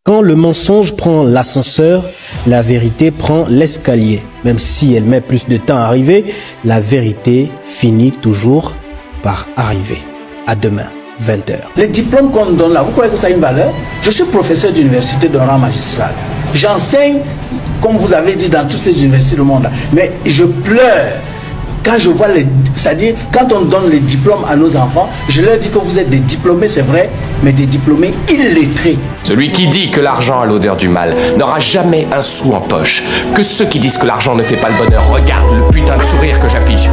Quand le mensonge prend l'ascenseur, la vérité prend l'escalier. Même si elle met plus de temps à arriver, la vérité finit toujours par arriver. À demain, 20h. Les diplômes qu'on donne là, vous croyez que ça a une valeur? Je suis professeur d'université de rang magistral. J'enseigne, comme vous avez dit, dans toutes ces universités du monde là. Mais je pleure quand je vois c'est-à-dire quand on donne les diplômes à nos enfants, je leur dis que vous êtes des diplômés, c'est vrai, mais des diplômés illettrés. Celui qui dit que l'argent a l'odeur du mal n'aura jamais un sou en poche. Que ceux qui disent que l'argent ne fait pas le bonheur regardent le putain de sourire que j'affiche.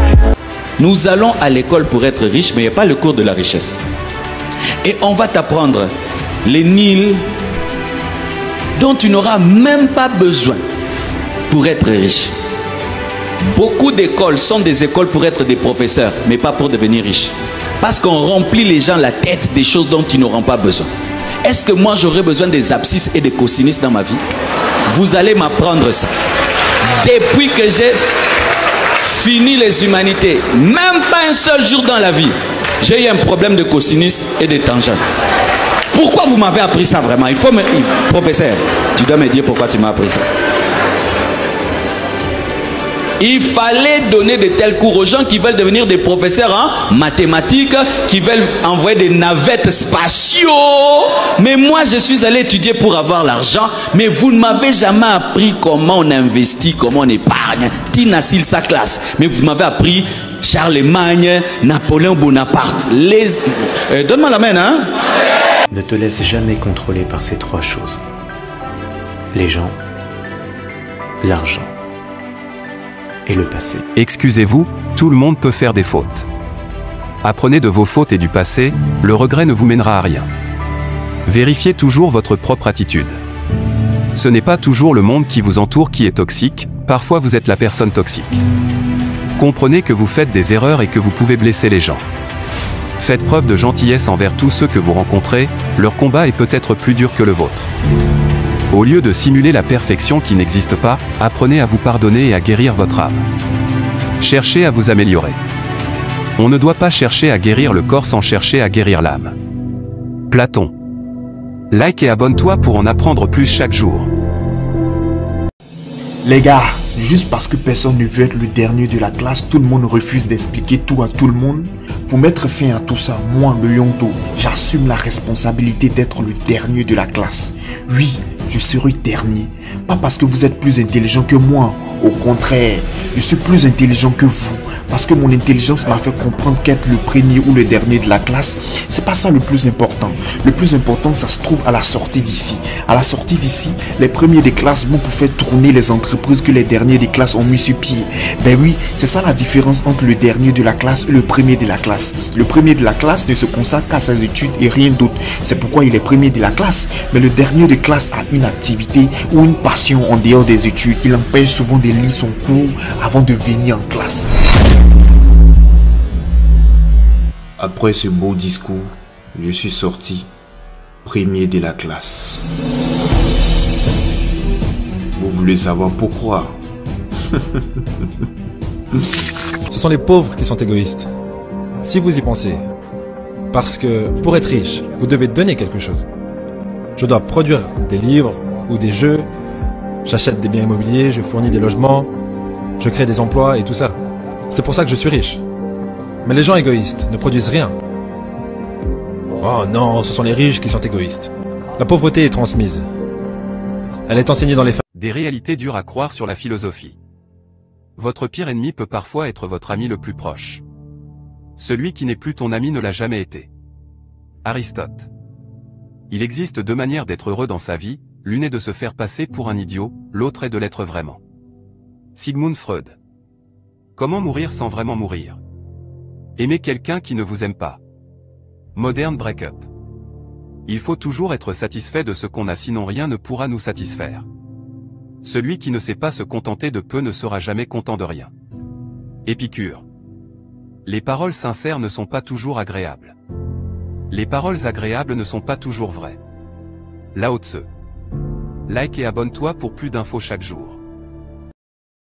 Nous allons à l'école pour être riches, mais il n'y a pas le cours de la richesse. Et on va t'apprendre les Nils dont tu n'auras même pas besoin pour être riche. Beaucoup d'écoles sont des écoles pour être des professeurs, mais pas pour devenir riches. Parce qu'on remplit les gens la tête des choses dont ils n'auront pas besoin. Est-ce que moi j'aurais besoin des abscisses et des cosinus dans ma vie? Vous allez m'apprendre ça. Depuis que j'ai fini les humanités, même pas un seul jour dans la vie, j'ai eu un problème de cosinus et de tangentes. Pourquoi vous m'avez appris ça vraiment? Il faut me... Professeur, tu dois me dire pourquoi tu m'as appris ça. Il fallait donner de tels cours aux gens qui veulent devenir des professeurs en mathématiques, qui veulent envoyer des navettes spatiaux. Mais moi, je suis allé étudier pour avoir l'argent. Mais vous ne m'avez jamais appris comment on investit, comment on épargne. Tina Sil, sa classe. Mais vous m'avez appris Charlemagne, Napoléon Bonaparte. Donne-moi la main, hein? Ne te laisse jamais contrôler par ces trois choses. Les gens, l'argent et le passé. Excusez-vous, tout le monde peut faire des fautes. Apprenez de vos fautes et du passé, le regret ne vous mènera à rien. Vérifiez toujours votre propre attitude. Ce n'est pas toujours le monde qui vous entoure qui est toxique, parfois vous êtes la personne toxique. Comprenez que vous faites des erreurs et que vous pouvez blesser les gens. Faites preuve de gentillesse envers tous ceux que vous rencontrez, leur combat est peut-être plus dur que le vôtre. Au lieu de simuler la perfection qui n'existe pas, apprenez à vous pardonner et à guérir votre âme. Cherchez à vous améliorer. On ne doit pas chercher à guérir le corps sans chercher à guérir l'âme. Platon. Like et abonne-toi pour en apprendre plus chaque jour. Les gars, juste parce que personne ne veut être le dernier de la classe, tout le monde refuse d'expliquer tout à tout le monde. Pour mettre fin à tout ça, moi, le Yonto, j'assume la responsabilité d'être le dernier de la classe. Oui, je serai dernier. Pas parce que vous êtes plus intelligent que moi. Au contraire, je suis plus intelligent que vous. Parce que mon intelligence m'a fait comprendre qu'être le premier ou le dernier de la classe, c'est pas ça le plus important. Le plus important, ça se trouve à la sortie d'ici. À la sortie d'ici, les premiers des classes vont pour faire tourner les entreprises que les derniers des classes ont mis sur pied. Ben oui, c'est ça la différence entre le dernier de la classe et le premier de la classe. Le premier de la classe ne se consacre qu'à ses études et rien d'autre. C'est pourquoi il est premier de la classe. Mais le dernier de classe a une activité ou une passion en dehors des études qui l'empêche souvent de lire son cours avant de venir en classe. Après ce beau discours, je suis sorti premier de la classe. Vous voulez savoir pourquoi? Ce sont les pauvres qui sont égoïstes. Si vous y pensez. Parce que pour être riche, vous devez donner quelque chose. Je dois produire des livres ou des jeux. J'achète des biens immobiliers, je fournis des logements. Je crée des emplois et tout ça. C'est pour ça que je suis riche. Mais les gens égoïstes ne produisent rien. Oh non, ce sont les riches qui sont égoïstes. La pauvreté est transmise. Elle est enseignée dans les familles. Des réalités dures à croire sur la philosophie. Votre pire ennemi peut parfois être votre ami le plus proche. Celui qui n'est plus ton ami ne l'a jamais été. Aristote. Il existe deux manières d'être heureux dans sa vie, l'une est de se faire passer pour un idiot, l'autre est de l'être vraiment. Sigmund Freud. Comment mourir sans vraiment mourir? Aimer quelqu'un qui ne vous aime pas. Modern break-up. Il faut toujours être satisfait de ce qu'on a, sinon rien ne pourra nous satisfaire. Celui qui ne sait pas se contenter de peu ne sera jamais content de rien. Épicure. Les paroles sincères ne sont pas toujours agréables. Les paroles agréables ne sont pas toujours vraies. Lao Tse. Like et abonne-toi pour plus d'infos chaque jour.